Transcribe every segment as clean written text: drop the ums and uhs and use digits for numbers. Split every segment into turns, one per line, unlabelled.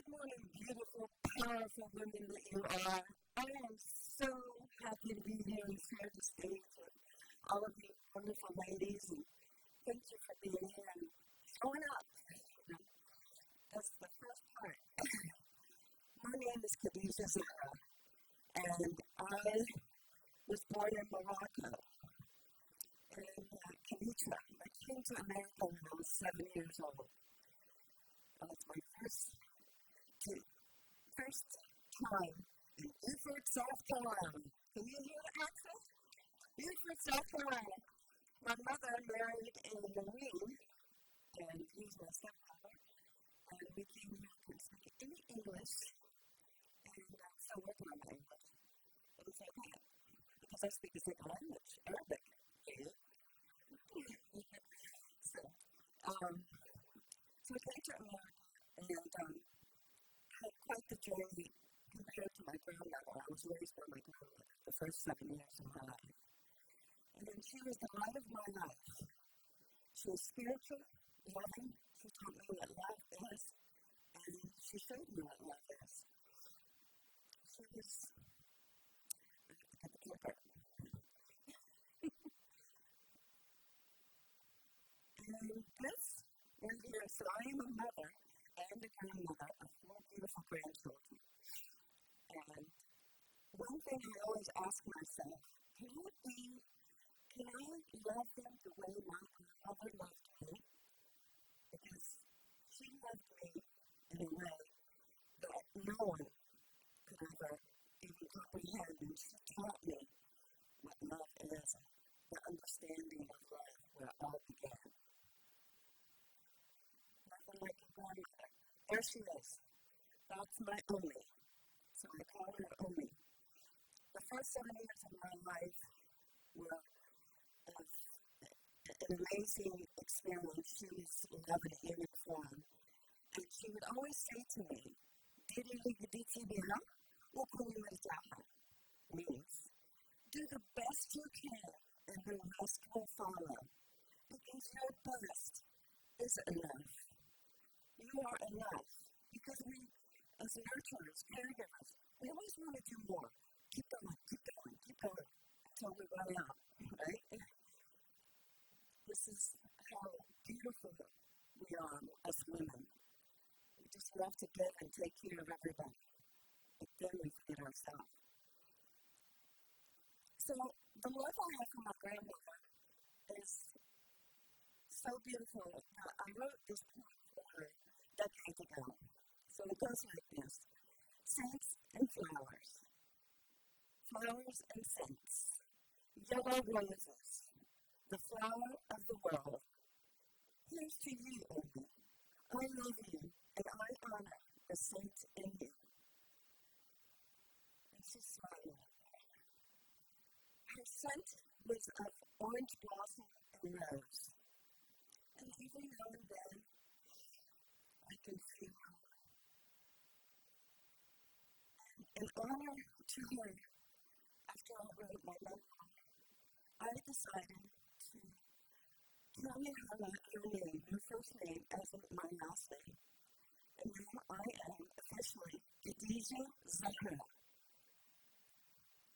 morning, beautiful, powerful women that you are. I am so happy to be here and share the stage with all of you wonderful ladies. And thank you for being here and showing up. That's the first part. My name is Khadija Zahra, and I was born in Morocco. And I came to America when I was 7 years old. That was my first time in Beaufort, South Carolina. Can you hear the accent? Beaufort, South Carolina. My mother married a Marine, and he was my stepfather. And we came here to speak any English, and I'm still working on my English. But it's okay, because I speak a second language, Arabic. So I came to America and had quite the journey compared to my grandmother. I was raised by my grandmother the first 7 years of my life. And then she was the light of my life. She was spiritual, loving. She taught me what love is, and she showed me what love is. She was, I have to get the clipper. And this right here, so I am a mother and a grandmother of 4 beautiful grandchildren. And one thing I always ask myself, can I love them the way my grandmother loved me? Because she loved me in a way that no one could ever even comprehend. And she taught me what love is, the understanding of love, where it all began. Nothing like a grandmother. There she is. That's my Omi. So I call her Omi. The first 7 years of my life were an amazing experience. She was love in human form. And she would always say to me, Diri li gditi biha, ukuni marjaha. Means, do the best you can and the rest will follow. Because your best is enough. You are enough. Because we, as nurturers, caregivers, we always want to do more. Keep going, keep going, keep going, until we run out, right? This is how beautiful we are as women. We just love to give and take care of everybody. But then we forget ourselves. So the love I have for my grandmother is so beautiful. I wrote this poem for her decades ago. So it goes like this. Saints and flowers. Flowers and saints. Yellow roses. The flower of the world. Here's to you, Omi. I love you, and I honor the saint in you. And she's smiling. Her scent was of orange blossom and rose. And every now and then, I can feel her. In honor to her, after I wrote my memoir, I decided to tell me her name, her first name, as my last name. And now I am officially Khadija Zahra,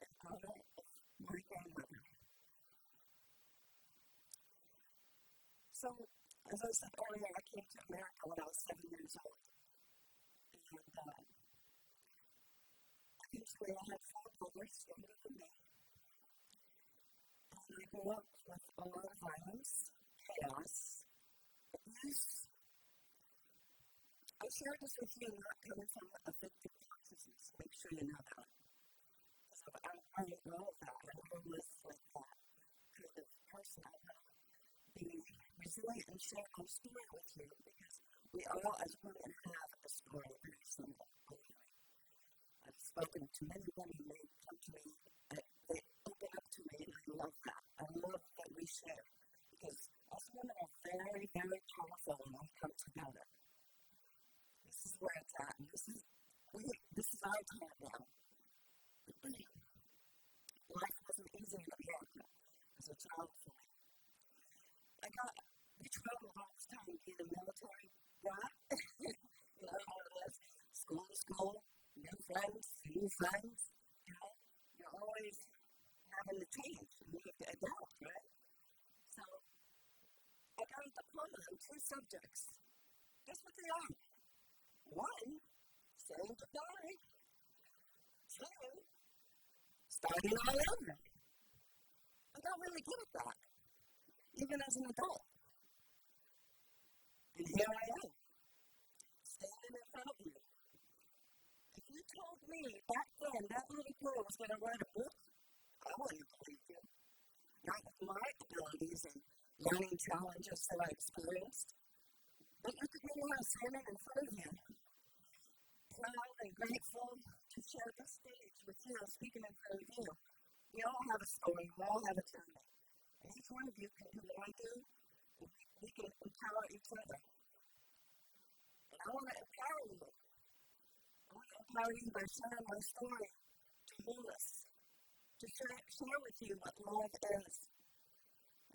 in honor of my grandmother. So, as I said earlier, I came to America when I was 7 years old. And eventually I had 4 brothers younger than me. And I grew up with a lot of violence, chaos, abuse. I share this with you not coming from a victim consciousness. Make sure you know that. Because I'm learning all of that. I never was like that kind of person. I want to be resilient and share my story with you because we all as women have a story very similar. I've spoken to many women, they come to me, they open up to me, and I love that. I love that we share, because us women are very, very powerful when we come together. This is where it's at, and this is our time now. Life wasn't easy in America as a child for me. We traveled all this time being a military brat, you know how it was. friends, new friends, you know, you're always having to change. You have to adapt, right? So I got a diploma in 2 subjects. Guess what they are? 1, saying goodbye. 2, starting all over. I got really good at that, even as an adult. And here I am, standing in front of you. If you told me back then that little girl was going to write a book, I wouldn't have believed you. Not with my abilities and learning challenges that I experienced. But look at me now, standing in front of you, proud and grateful to share this stage with you, speaking in front of you. We all have a story, we all have a journey. And each one of you can do what I do, and we can empower each other. And I want to empower you. I want to empower you by sharing my story to wholeness, to share with you what love is.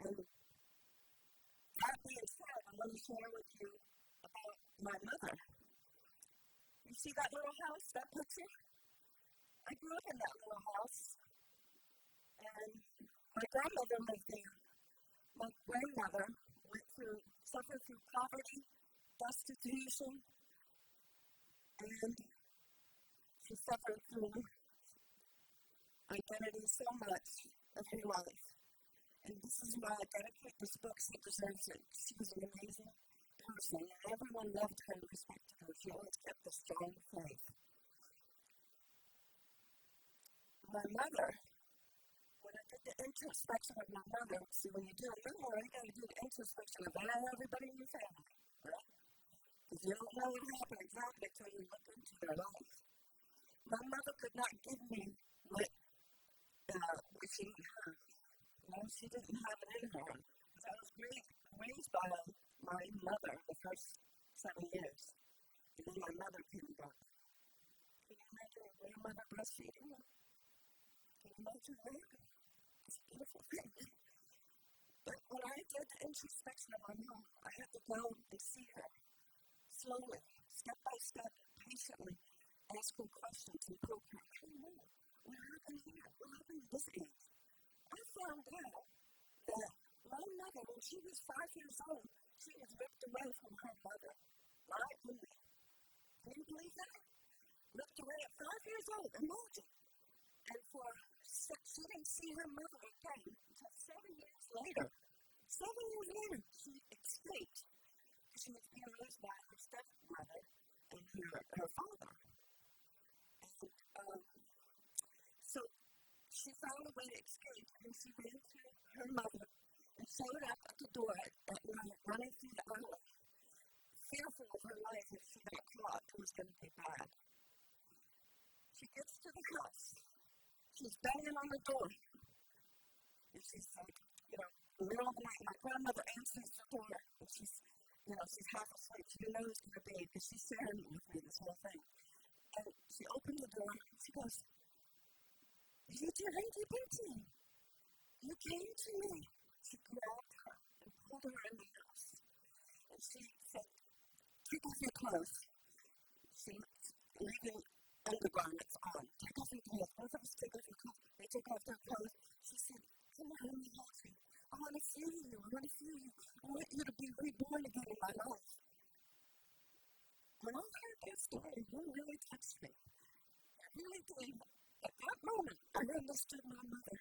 And that being said, I want to share with you about my mother. You see that little house, that picture? I grew up in that little house, and my grandmother lived there. My grandmother suffered through poverty, destitution, and she suffered through identity so much of her life. And this is why I dedicate this book. She deserves it. She was an amazing person, and everyone loved her and respected her. She always kept a strong faith. My mother, when I did the introspection of my mother, see, when you do a memoir, you got to do the introspection of everybody in your family, right? Because you don't know what happened exactly until you look into their life. My mother could not give me what she didn't have. You know, she didn't have it in her. Because I was raised by my mother the first 7 years. And then my mother came back. Can you imagine a grandmother breastfeeding you? Can you imagine that? It's a beautiful thing. But when I did the introspection of my mom, I had to go and see her slowly, step by step, patiently, ask her questions and poke her. Hey, Mom, what happened here? What happened at this age? I found out that my mother, when she was 5 years old, she was ripped away from her mother. My only. Can you believe that? Ripped away at 5 years old. Imagine. And she didn't see her mother again until 7 years later. 7 years later, she escaped. She was being raised by her stepmother and her father. And so she found a way to escape, and she ran to her mother and showed up at the door at night, running through the alley, fearful of her life if she got caught. It was going to be bad. She gets to the house. She's banging on the door. And she's like, in the middle of the night, my grandmother answers the door, and she's half asleep. She didn't know who it was going to be because she's sharing with me this whole thing. And she opened the door, and she goes, "You too, Hanky Pinky. You came to me." She grabbed her and pulled her in the house. And she said, "Take off your clothes." She's leaving undergarments on. "Take off your clothes." Both of us take off your clothes. They take off their clothes. She said, "Come on, let me hold you. I want to feel you. I want to feel you. I want you to be reborn again in my life." When I heard that story, it really touched me. It really did. At that moment, I understood my mother.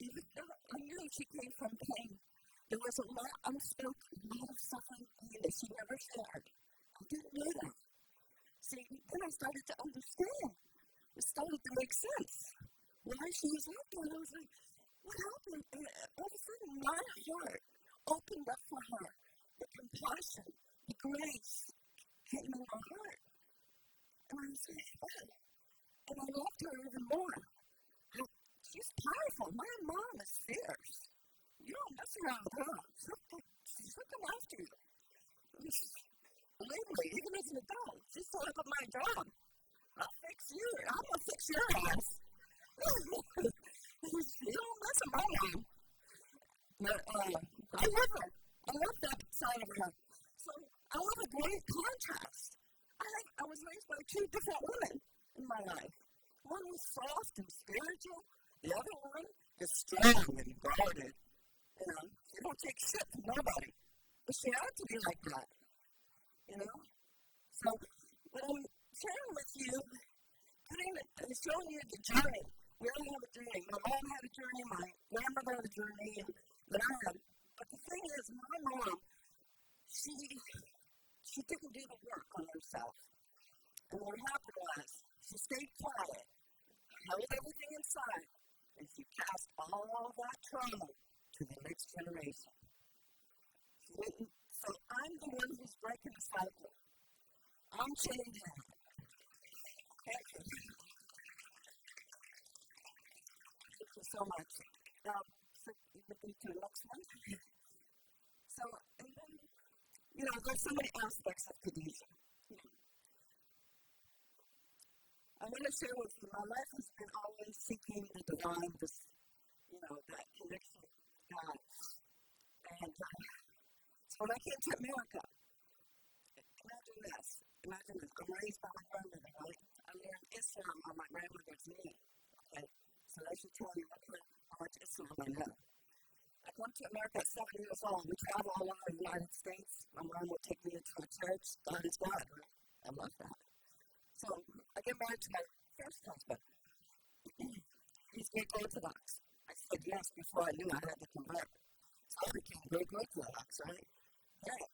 Even though I knew she came from pain, there was a lot unspoken, a lot of suffering pain that she never shared. I didn't know that. See, then I started to understand. It started to make sense. Why she was like that. I was like, what happened? And all of a sudden, my heart opened up for her. The compassion, the grace came in my heart. And I was like, wow. And I loved her even more. She's powerful. My mom is fierce. You don't mess around with her. She's looking after you. Believe me, even as an adult, she's still up at my job. I'll fix you. I'm going to fix your ass. You don't mess with my mom. But I love her. I love that side of her. So I love a great contrast. I was raised by 2 different women. in my life. One was soft and spiritual. The other one is strong and guarded. She don't take shit from nobody. But she had to be like that. So, what I'm sharing with you, I'm showing you the journey. We all have a journey. My mom had a journey, my grandmother had a journey, and I had. But the thing is, my mom, she didn't do the work on herself. And what happened was, she stayed quiet, held everything inside, and she passed all that trauma to the next generation. So I'm the one who's breaking the cycle. I'm changing it. Thank you. Thank you so much. So you would be to the next one. So, and then, there's so many aspects of Khadija. I want to share with you, my life has been always seeking the divine, that connection with God. And so when I came to America, imagine this. I'm raised by my grandmother, right? I learned Islam on my grandmother's knee. Okay? So that should tell you how much Islam I know. I went to America at 7 years old. We travel all over the United States. My mom would take me into a church. God is God, right? I love that. So I get married to my first husband. He's Greek Orthodox. I said yes before I knew I had to convert. So I became Greek Orthodox, right? Yeah.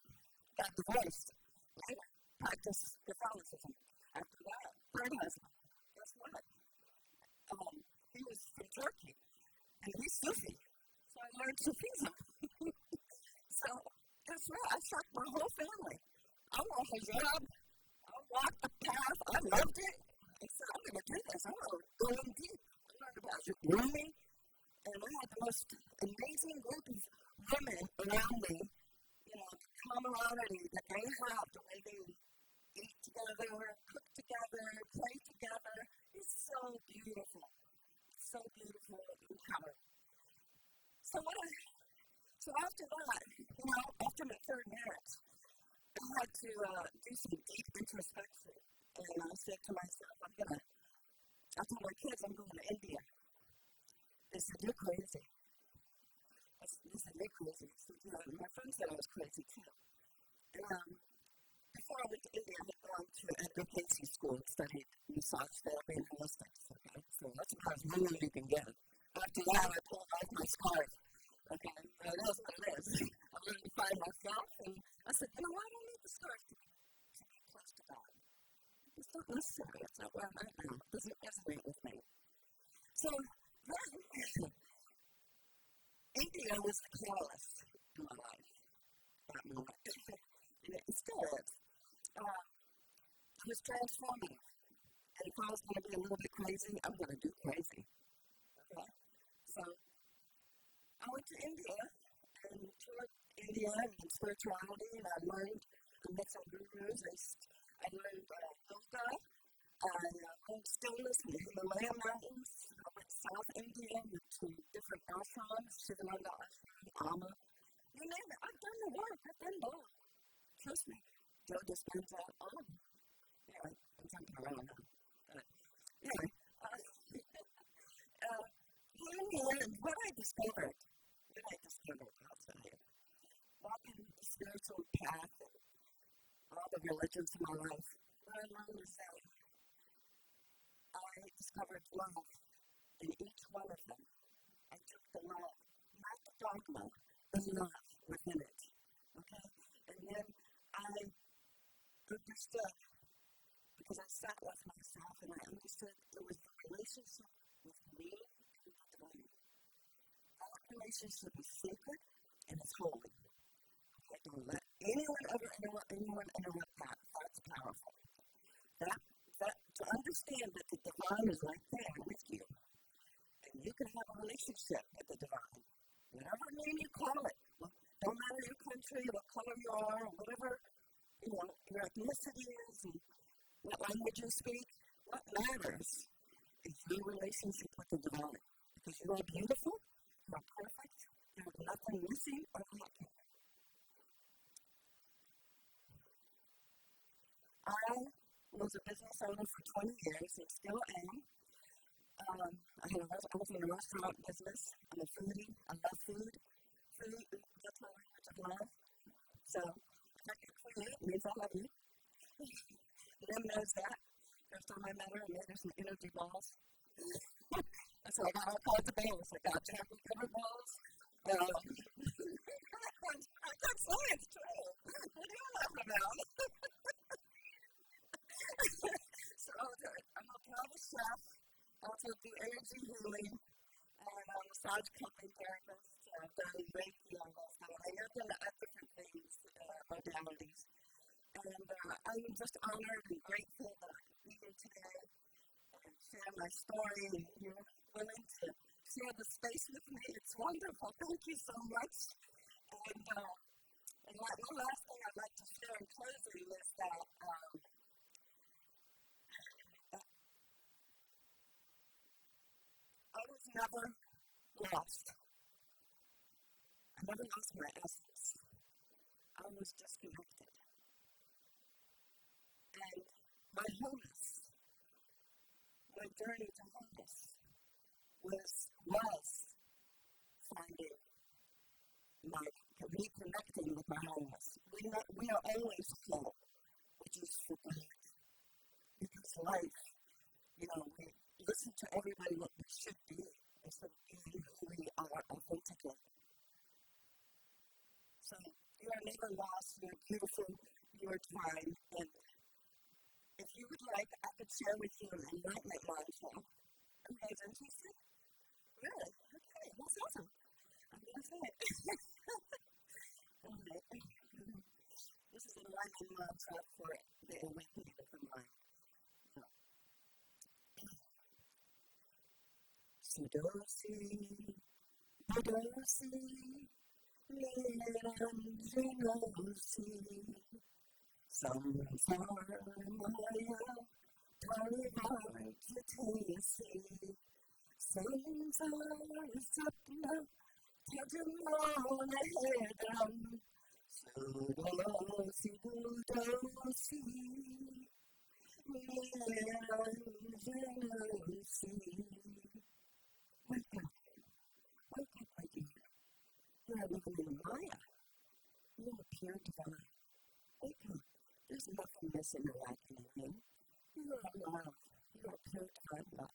Got divorced. Later, practiced Catholicism. After that, third husband. Guess what? He was from Turkey. And he's Sufi. So I learned Sufism. So guess what? I shocked my whole family. I wore hijab. I walked the path. I loved it. I said, I'm going to do this. I'm going to go in deep. I learned about grooming. And I had the most amazing group of women around me. The camaraderie that they have, the way they eat together, cook together, play together. It's so beautiful. So beautiful and empowering. So after that, after my third marriage, I had to do some deep introspection. And I said to myself, I told my kids I'm going to India. They said, you're crazy. They said, you're crazy. I said, my friend said I was crazy too. And before I went to India, I had gone to advocacy school and studied massage therapy and holistics. Okay? So that's about as real as you can get. After that, I pulled off my scarf. Okay, that's what it is. I learned to find myself, and I said, I don't need the scarf to be close to God. It's not necessary. It's not where I'm at now. It doesn't resonate with me. So then, India was the catalyst in my life. That moment. And it still is. It was transformative. And if I was going to be a little bit crazy, I'm going to do crazy. Okay? So I went to India and toured India and spirituality, and I met some gurus. I learned yoga. I learned stillness in the Himalaya mountains. I went to South India to different ashrams, Shivananda ashram, Amma. You name it. I've done the work. I've done it all. Trust me. Joe Dispenza, I'm jumping around now. Anyway, what I discovered, I'll tell you, walking the spiritual path and all the religions in my life, what I learned is that I discovered love in each one of them. I took the love, not the dogma, the love within it. Okay? And then I understood, because I sat with myself and I understood it was the relationship with me and the divine. That relationship is sacred and it's holy. I don't let anyone ever interrupt that. That's powerful. That to understand that the divine is right there with you, and you can have a relationship with the divine, whatever name you call it. Don't matter your country, what color you are, or whatever your ethnicity is, and what language you speak. What matters is your relationship with the divine, because you are beautiful, you are perfect, you have nothing missing or lacking. I was a business owner for 20 years and still am. I was in the restaurant business. I'm a foodie. I love food. Food, that's my language of love. So, if I can create, it means I love you. Nim knows that. First time I met her, I made her some energy balls. So I got all kinds of balls. I got chocolate covered balls. That's science, true. What are you laughing about? So I'm a travel chef. I also do energy healing. And I'm a massage cupping therapist. I've done Reiki on those things. I've done different things, modalities. And I'm just honored and grateful that I'm here today and share my story. And you're willing to share the space with me. It's wonderful. Thank you so much. And one last thing I'd like to share in closing is that I was never lost. I never lost my essence. I was disconnected. And my wholeness, my journey to wholeness was finding reconnecting with my wholeness. We are always whole, which is for God. Because life, we listen to everybody what we should be instead of being who we are authentically. So you are never lost, you're beautiful, you are divine, and if you would like, I could share with you an enlightenment mantra. Are you guys interested? Really? Okay, that's awesome. I'm going to say it. Alright. This is an enlightenment mantra for the awakening of the mind. Sidosi, Bidosi, Mirandinosi, Samsara Maya, Parivartitesi, Samsara Sapna, Tajamana Hedam, Sudosi Budosi, Mirandinosi. Wake up, my dear. You are living in Maya. You are pure divine. Wake up. There's nothing missing or lacking in you. You are love. You are pure divine love.